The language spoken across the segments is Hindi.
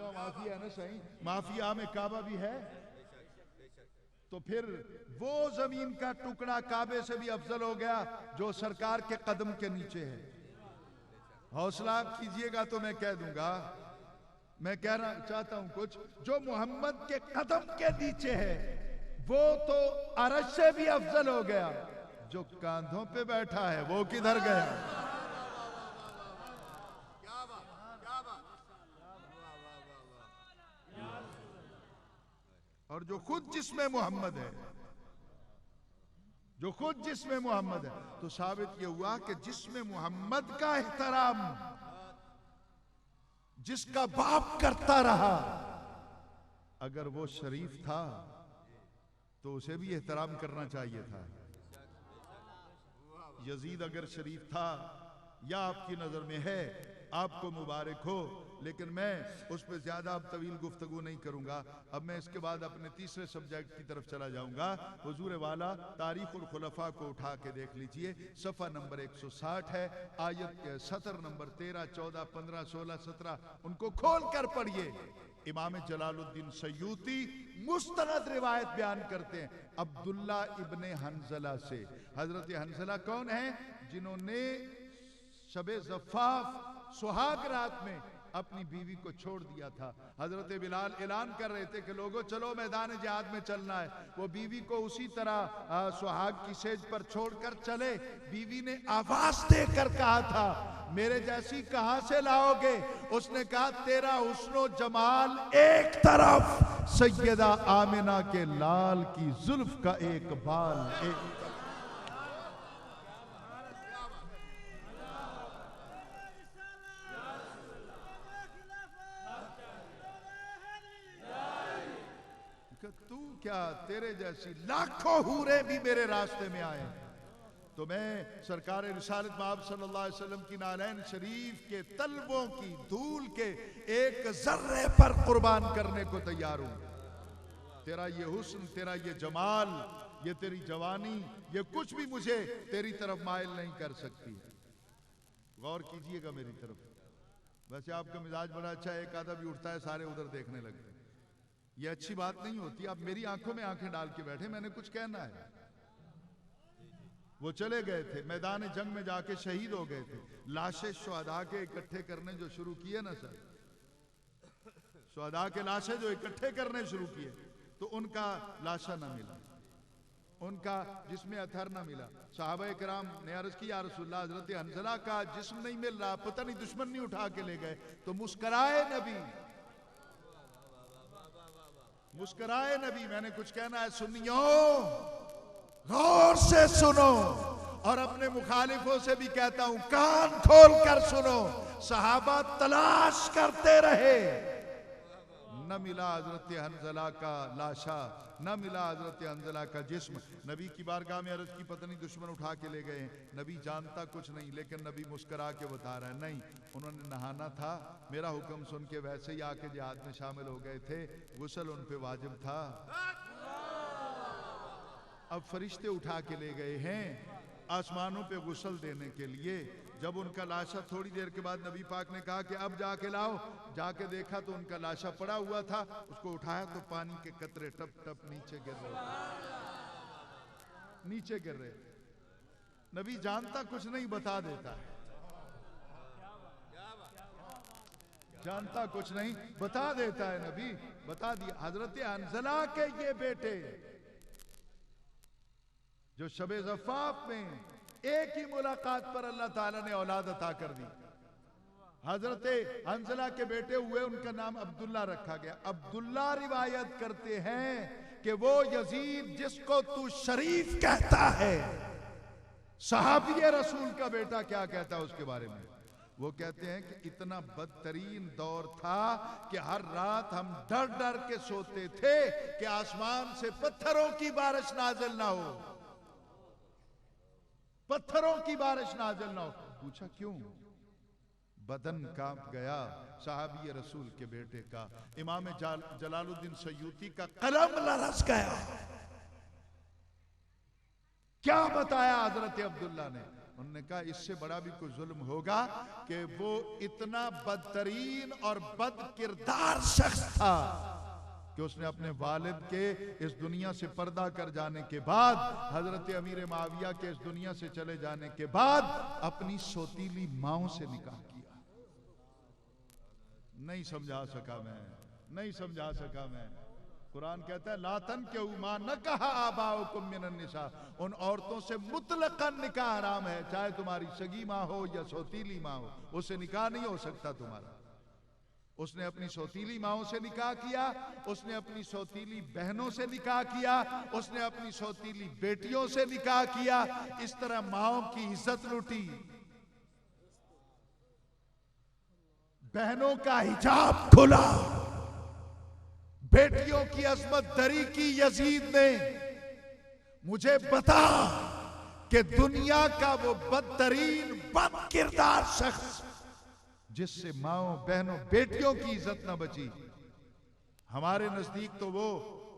काबा माफिया है ना सही, माफिया में काबा भी है, तो फिर वो जमीन का टुकड़ा काबे से भी अफजल हो गया जो सरकार के कदम के नीचे है। हौसला कीजिएगा तो मैं कह दूंगा, मैं कहना चाहता हूं कुछ, जो मोहम्मद के कदम के नीचे है वो तो अरश से भी अफजल हो गया, जो कांधों पे बैठा है वो किधर गया? और जो खुद जिस्म मोहम्मद है, जो खुद जिस्म मोहम्मद है, तो साबित यह हुआ कि जिस्म मोहम्मद का एहतराम जिसका बाप करता रहा, अगर वो शरीफ था तो उसे भी एहतराम करना चाहिए था। यजीद अगर शरीफ था या आपकी नजर में है, आपको मुबारक हो, लेकिन मैं उस पर ज्यादा अब तवील गुफ्तगू नहीं करूंगा। अब मैं इसके बाद अपने तीसरे सब्जेक्ट की तरफ चला जाऊंगा। हुजूर वाला तारीखुल खुलफा को उठा के देख लीजिए, सफ़ा नंबर 160 है, आयत के सतर नंबर 13, 14, 15, 16, 17, उनको खोल कर पढ़िए। इमाम जलालुद्दीन सयूती मुस्तनद रिवायत बयान करते हैं अब्दुल्ला इब्ने हंजला से। हजरत हंजला कौन है? जिन्होंने शबे ज़फ़ाफ़ सुहाग रात में अपनी बीवी को छोड़ दिया था। हजरत बिलाल ऐलान कर रहे थे कि लोगों चलो मैदान जिहाद में चलना है। वो बीवी को उसी तरह सुहाग की सेज पर छोड़कर चले। बीवी ने आवाज देकर कहा था, मेरे जैसी कहां से लाओगे? उसने कहा, तेरा हुस्नो जमाल एक तरफ, सैयदा आमिना के लाल की जुल्फ का एक बाल एक। तू क्या, तेरे जैसी लाखों हूरे भी मेरे रास्ते में आए तो मैं सरकार रिसालत माब सल्लल्लाहु अलैहि वसल्लम की नालैन शरीफ के तलबों की धूल के एक जर्रे पर कुर्बान करने को तैयार हूं। तेरा ये हुस्न, तेरा ये जमाल, ये तेरी जवानी, ये कुछ भी मुझे तेरी तरफ माइल नहीं कर सकती। गौर कीजिएगा मेरी तरफ। वैसे आपका मिजाज बड़ा अच्छा है, एक आधा भी उठता है सारे उधर देखने लगते हैं। ये अच्छी बात नहीं होती। आप मेरी आंखों में आंखें डाल के बैठे, मैंने कुछ कहना है। वो चले गए थे, मैदान जंग में जाके शहीद हो गए थे। लाशें शुहदा के इकट्ठे करने जो शुरू किए ना सर, शुहदा के लाशें जो इकट्ठे करने शुरू किए तो उनका लाशा ना मिला, उनका जिस्म अथर ना मिला। सहाबा किराम ने अर्ज की, या रसूलल्लाह, हजरत हंजला का जिस्म नहीं मिल रहा, पता नहीं दुश्मन नहीं उठा के ले गए। तो मुस्कराए नबी, मुस्कराए नबी, मैंने कुछ कहना है, सुनियो, गौर से सुनो, और अपने मुखालिफों से भी कहता हूं कान खोल कर सुनो। सहाबा तलाश करते रहे, न मिला हजरत हंजला का लाशा, न मिला हजरत हंजला का जिस्म। नबी की बारगाह में अर्ज की, पता नहीं दुश्मन उठा के ले गए। नबी जानता कुछ नहीं, लेकिन नबी मुस्करा के बता रहा है, नहीं, उन्होंने नहाना था, मेरा हुक्म सुन के वैसे ही आके जिहाद में शामिल हो गए थे, गुस्ल उन पे वाजिब था। अब फरिश्ते उठा के ले गए हैं आसमानों पे गुस्ल देने के लिए। जब उनका लाशा थोड़ी देर के बाद नबी पाक ने कहा कि अब जाके लाओ, जाके देखा तो उनका लाशा पड़ा हुआ था। उसको उठाया तो पानी के कतरे टप टप नीचे गिर रहे, नीचे गिर रहे। नबी जानता कुछ नहीं, बता देता है, जानता कुछ नहीं, बता देता है। नबी बता दिया। हजरत हंजला के ये बेटे जो शबे ज़फ़ाफ़ में एक ही मुलाकात पर अल्लाह ताला ने औलाद अता कर दी। हजरत हंजला के बेटे हुए, उनका नाम अब्दुल्ला रखा गया। अब्दुल्ला रिवायत करते हैं कि वो यजीद जिसको तू शरीफ कहता है, सहाबी रसूल का बेटा क्या कहता है उसके बारे में? वो कहते हैं कि इतना बदतरीन दौर था कि हर रात हम डर डर के सोते थे कि आसमान से पत्थरों की बारिश नाजिल ना हो, पत्थरों की बारिश नाजिल ना हो। पूछा क्यों? बदन कांप गया साहबी रसूल के बेटे का। इमाम जलालुद्दीन सयूती का कलम लरस गया। क्या बताया हजरत अब्दुल्ला ने? उन्होंने कहा इससे बड़ा भी कोई जुल्म होगा कि वो इतना बदतरीन और बद किरदार शख्स था कि उसने अपने वालिद के इस दुनिया से पर्दा कर जाने के बाद, हजरत अमीर माविया के इस दुनिया से चले जाने के बाद अपनी सौतीली माओं से निकाह किया। नहीं समझा सका मैं, नहीं समझा सका मैं। कुरान कहता है लातन के उमा न कहा आबाउकुम मिनन निसा, उन औरतों से मुतलकन निकाह हराम है, चाहे तुम्हारी सगी माँ हो या सौतीली माँ हो, उससे निकाह नहीं हो सकता तुम्हारा। उसने अपनी सौतीली माओं से निकाह किया, उसने अपनी सौतीली बहनों से निकाह किया, उसने अपनी सौतीली बेटियों से निकाह किया। इस तरह माओं की इज्जत लूटी, बहनों का हिजाब खुला, बेटियों की अजमत दरी की यजीद ने। मुझे बता कि दुनिया का वो बदतरीन बद किरदार शख्स जिससे माओं बहनों बेटियों की इज्जत न बची, हमारे नजदीक तो वो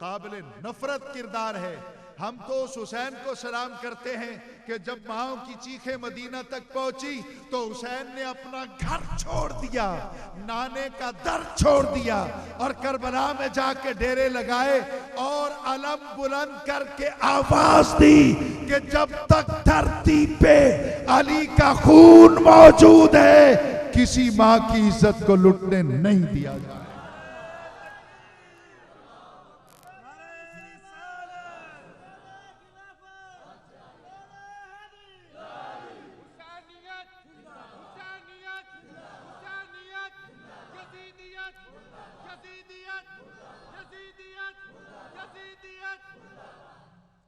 काबिल नफरत किरदार है। हम तो उस हुसैन को सलाम करते हैं कि जब माओं की चीखें मदीना तक पहुंची तो हुसैन ने अपना घर छोड़ दिया, नाने का दर छोड़ दिया और करबला में जाके डेरे लगाए और अलम बुलंद करके आवाज दी कि जब तक धरती पे अली का खून मौजूद है किसी मां की इज्जत को लुटने नहीं दिया जाए।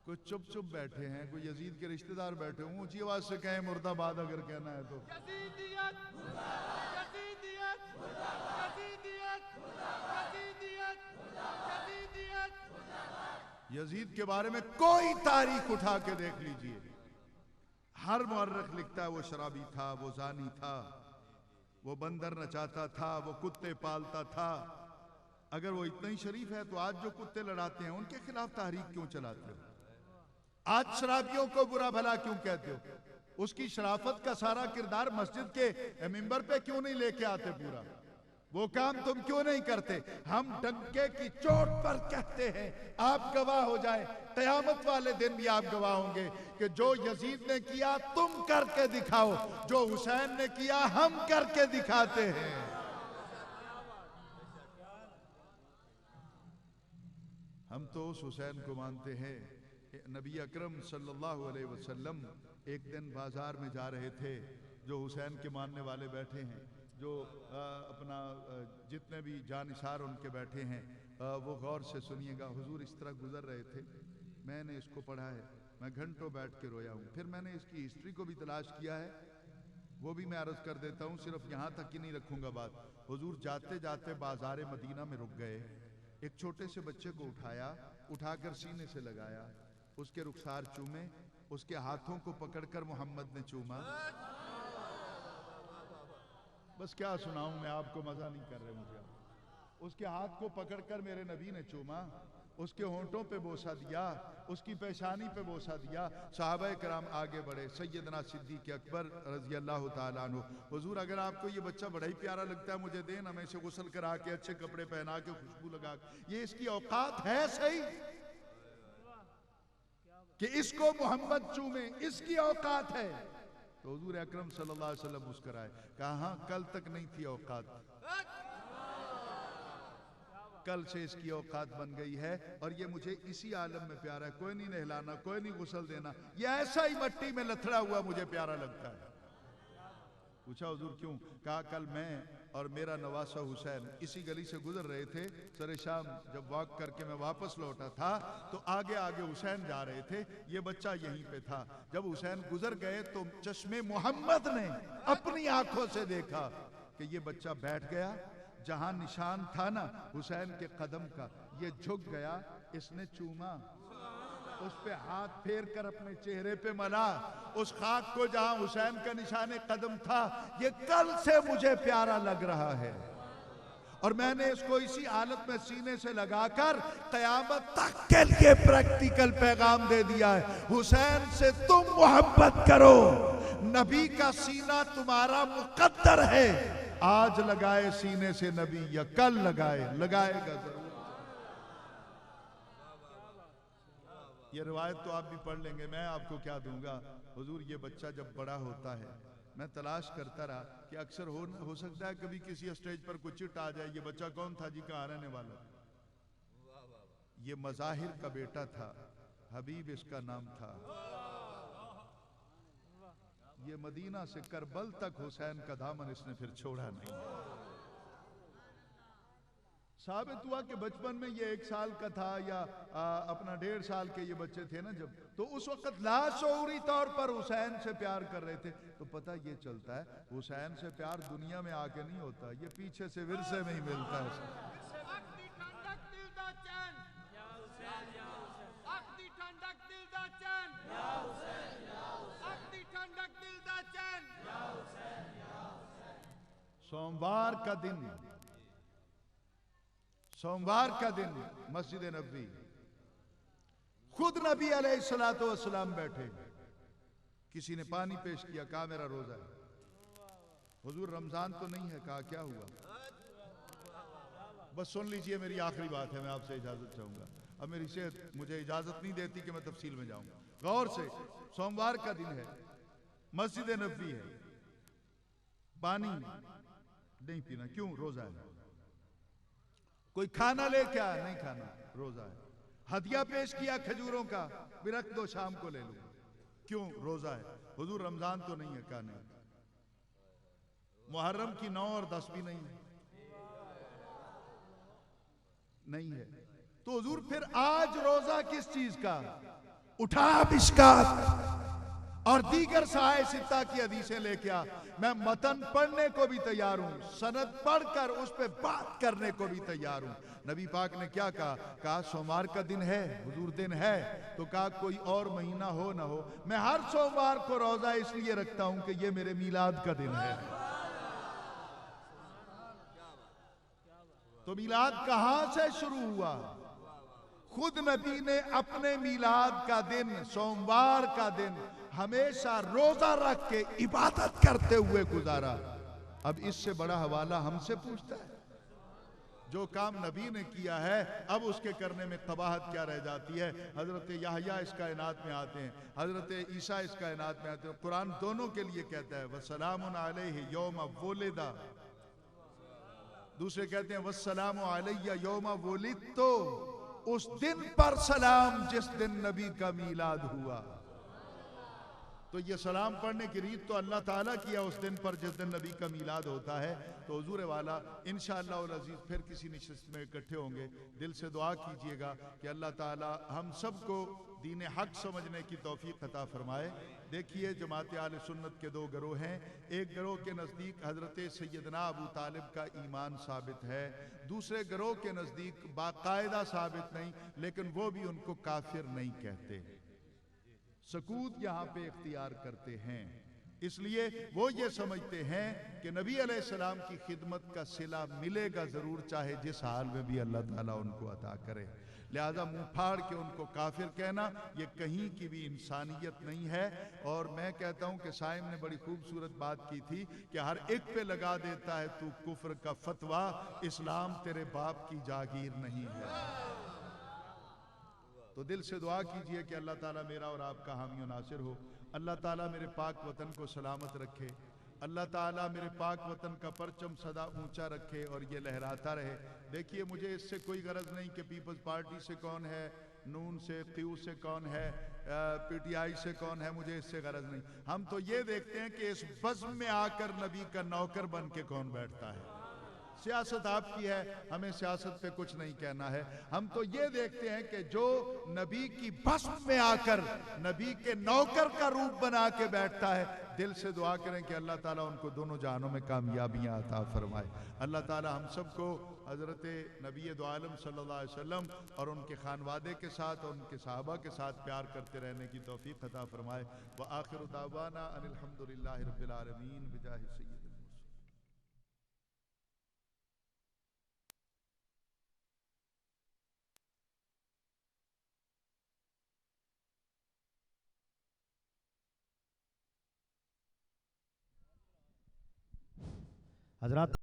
कुछ चुप चुप बैठे हैं, कोई यजीद के रिश्तेदार बैठे हों, ऊंची आवाज से कहें मुर्दाबाद अगर कहना है तो। यजीद के बारे में कोई तारीख उठा के देख लीजिए, हर मुअर्रिख लिखता है वो शराबी था, वो जानी था, वो बंदर नचाता था, वो कुत्ते पालता था। अगर वो इतना ही शरीफ है तो आज जो कुत्ते लड़ाते हैं उनके खिलाफ तहरीक क्यों चलाते हो? आज शराबियों को बुरा भला क्यों कहते हो? उसकी शराफत का सारा किरदार मस्जिद के मिंबर पे क्यों नहीं लेके आते पूरा? वो काम तुम क्यों नहीं करते? हम डंके की चोट पर कहते हैं, आप गवाह हो जाए, कयामत वाले दिन भी आप गवाह होंगे कि जो यजीद ने किया तुम करके दिखाओ, जो हुसैन ने किया हम करके दिखाते हैं। हम तो उस हुसैन को मानते हैं। नबी अकरम सल्लल्लाहु अलैहि वसल्लम एक दिन बाजार में जा रहे थे, जो हुसैन के मानने वाले बैठे हैं, जो अपना जितने भी जानिसार उनके बैठे हैं, वो गौर से सुनिएगा। हुजूर इस तरह गुजर रहे थे, मैंने इसको पढ़ा है, मैं घंटों बैठ के रोया हूँ। फिर मैंने इसकी हिस्ट्री को भी तलाश किया है, वो भी मैं अर्ज कर देता हूँ, सिर्फ यहाँ तक ही नहीं रखूंगा बात। हुजूर जाते जाते बाजार मदीना में रुक गए, एक छोटे से बच्चे को उठाया, उठाकर सीने से लगाया, उसके रुखसार चूमे, उसके हाथों को पकड़कर मोहम्मद ने चूमा। बस क्या सुनाऊं मैं आपको, मजा नहीं कर रहे मुझे। उसके हाथ को पकड़कर मेरे नबी ने चूमा, उसके होंठों पे बोसा दिया, उसकी पेशानी पे बोसा दिया। सहाबा कराम आगे बढ़े, सैयदना सिद्दीक अकबर रजी अल्लाह ताला अन्हु, हुजूर अगर आपको ये बच्चा बड़ा ही प्यारा लगता है मुझे देना, मैं इसे गुस्ल करा के अच्छे कपड़े पहना के खुशबू लगा, ये इसकी औकात है सही कि इसको मोहम्मद चूमे, इसकी औकात है? तो हुजूर अकरम सल्लल्लाहु अलैहि वसल्लम मुस्कुराए, कहा हाँ कल तक नहीं थी औकात, कल से इसकी औकात बन गई है और ये मुझे इसी आलम में प्यारा है। कोई नहीं नहलाना, कोई नहीं गुस्ल देना, ये ऐसा ही मट्टी में लथड़ा हुआ मुझे प्यारा लगता है। पूछा हुजूर क्यों? कहा कल मैं और मेरा नवासा हुसैन इसी गली से गुजर रहे थे, सरे शाम जब वॉक करके मैं वापस लौटा था तो आगे आगे हुसैन जा रहे थे, ये बच्चा यहीं पे था। जब हुसैन गुजर गए तो चश्मे मोहम्मद ने अपनी आंखों से देखा कि ये बच्चा बैठ गया, जहां निशान था ना हुसैन के कदम का, ये झुक गया, इसने चूमा, उस पे हाथ फेर कर अपने चेहरे पे मला, उस खाक को जहां हुसैन का निशान कदम था, ये कल से मुझे प्यारा लग रहा है और मैंने इसको इसी हालत में सीने से लगाकर कयामत तक के लिए प्रैक्टिकल पैगाम दे दिया है। हुसैन से तुम मोहब्बत करो, नबी का सीना तुम्हारा मुकद्दर है। आज लगाए सीने से नबी या कल लगाएगा जरूर। ये रिवायत तो आप भी पढ़ लेंगे, मैं आपको क्या दूंगा। हुजूर ये बच्चा जब बड़ा होता है, मैं तलाश करता रहा कि अक्सर हो सकता है कभी किसी स्टेज पर कुछ चिट आ जाए, ये बच्चा कौन था जी, कहाँ रहने वाला। ये मज़ाहिर का बेटा था, हबीब इसका नाम था। ये मदीना से करबल तक हुसैन का दामन इसने फिर छोड़ा नहीं। साबित हुआ कि बचपन में ये 1 साल का था या अपना 1.5 साल के ये बच्चे थे ना जब, तो उस वक्त लाशऊरी तौर पर हुसैन से प्यार कर रहे थे। तो पता ये चलता है हुसैन से प्यार दुनिया में आके नहीं होता, ये पीछे से विरसे में ही मिलता है। सोमवार का दिन मस्जिद नबवी, खुद नबी अलैहिस्सलातु वस्सलाम बैठे, किसी ने पानी पेश किया, कहा मेरा रोजा है। हुजूर रमजान तो नहीं है, कहा क्या हुआ। बस सुन लीजिए मेरी आखिरी बात है, मैं आपसे इजाजत चाहूंगा। अब मेरी सेहत मुझे इजाजत नहीं देती कि मैं तफसील में जाऊं। गौर से, सोमवार का दिन है, मस्जिद नबवी है, पानी नहीं पीना, क्यों, रोजा है। कोई खाना ले क्या, नहीं खाना, रोजा है। हदिया पेश किया खजूरों का, भी रख दो शाम को ले लो, क्यों, रोजा है। हुजूर रमजान तो नहीं है, कहा नहीं। मुहर्रम की 9 और 10 भी नहीं है। तो हुजूर फिर आज रोजा किस चीज का। उठा मिशकात और दीगर साए सित्ता की हदीसें लेके आ, मैं मतन पढ़ने को भी तैयार हूं, सनद पढ़कर उस पर बात करने को भी तैयार हूं। नबी पाक ने क्या कहा सोमवार का दिन है, हुजूर दिन है, तो कहा कोई और महीना हो ना हो, मैं हर सोमवार को रोजा इसलिए रखता हूं कि ये मेरे मीलाद का दिन है। तो मीलाद कहां से शुरू हुआ। खुद नबी ने अपने मीलाद का दिन, सोमवार का दिन हमेशा रोजा रख के इबादत करते हुए गुजारा। अब इससे बड़ा हवाला हमसे पूछता है। जो काम नबी ने किया है अब उसके करने में कबाहत क्या रह जाती है। हजरत याहया इस कायनात में आते हैं, हजरत ईसा इस कायनात में आते हैं। कुरान दोनों के लिए कहता है वस्सलामुन अलैहि यौम वुलिदा, दूसरे कहते हैं वस्सलामु अलैया यौम वुलिदतु, उस दिन पर सलाम जिस दिन नबी का मीलाद हुआ। तो ये सलाम पढ़ने की रीत तो अल्लाह ताला किया उस दिन पर जिस दिन नबी का मीलाद होता है। तो हुजूर वाला इंशाअल्लाह उल अज़ीज़ फिर किसी निशिस्त में इकट्ठे होंगे। दिल से दुआ कीजिएगा कि अल्लाह ताला हम सबको दीन हक समझने की तौफीक अता फरमाए। देखिए जमात आले सुन्नत के 2 गिरोह हैं। एक गिरोह के नज़दीक हज़रत सैयदना अबू तालिब का ईमान साबित है, दूसरे गिरोह के नज़दीक बाकायदा साबित नहीं, लेकिन वो भी उनको काफिर नहीं कहते, सकूत यहां पे इख्तियार करते हैं। इसलिए वो ये समझते हैं कि नबी अलैहिस्सलाम की खिदमत का सिला मिलेगा जरूर, चाहे जिस हाल में भी अल्लाह ताला उनको अता करे। लिहाजा मुंह फाड़ के उनको काफिर कहना ये कहीं की भी इंसानियत नहीं है। और मैं कहता हूं कि साइम ने बड़ी खूबसूरत बात की थी कि हर एक पे लगा देता है तू कुफ्र का फतवा, इस्लाम तेरे बाप की जागीर नहीं है। तो दिल से दुआ कीजिए कि अल्लाह ताला मेरा और आपका हामी और नासिर हो। अल्लाह ताला मेरे पाक वतन को सलामत रखे, अल्लाह ताला मेरे पाक वतन का परचम सदा ऊंचा रखे और ये लहराता रहे। देखिए मुझे इससे कोई गरज नहीं कि पीपल्स पार्टी से कौन है, नून से, क्यू से कौन है, पीटीआई से कौन है, मुझे इससे गरज नहीं। हम तो ये देखते हैं कि इस बज़्म में आकर नबी का नौकर बन के कौन बैठता है। सियासत आपकी है, हमें सियासत पे कुछ नहीं कहना है। हम तो ये देखते हैं कि जो नबी की बज़्म में आकर नबी के नौकर का रूप बना के बैठता है, दिल से दुआ करें कि अल्लाह ताला उनको दोनों जहानों में कामयाबियां अता फरमाए। अल्लाह ताला हम सबको हज़रत नबी दो आलम सल्लल्लाहु अलैहि वसल्लम और उनके खानवादे के साथ और उनके सहाबा के साथ प्यार करते रहने की तौफीक अता फरमाए। व आखिरु दावाना अनिल हम्दुलिल्लाहि रब्बिल आलमीन बिजाहि सय्यद। हजरात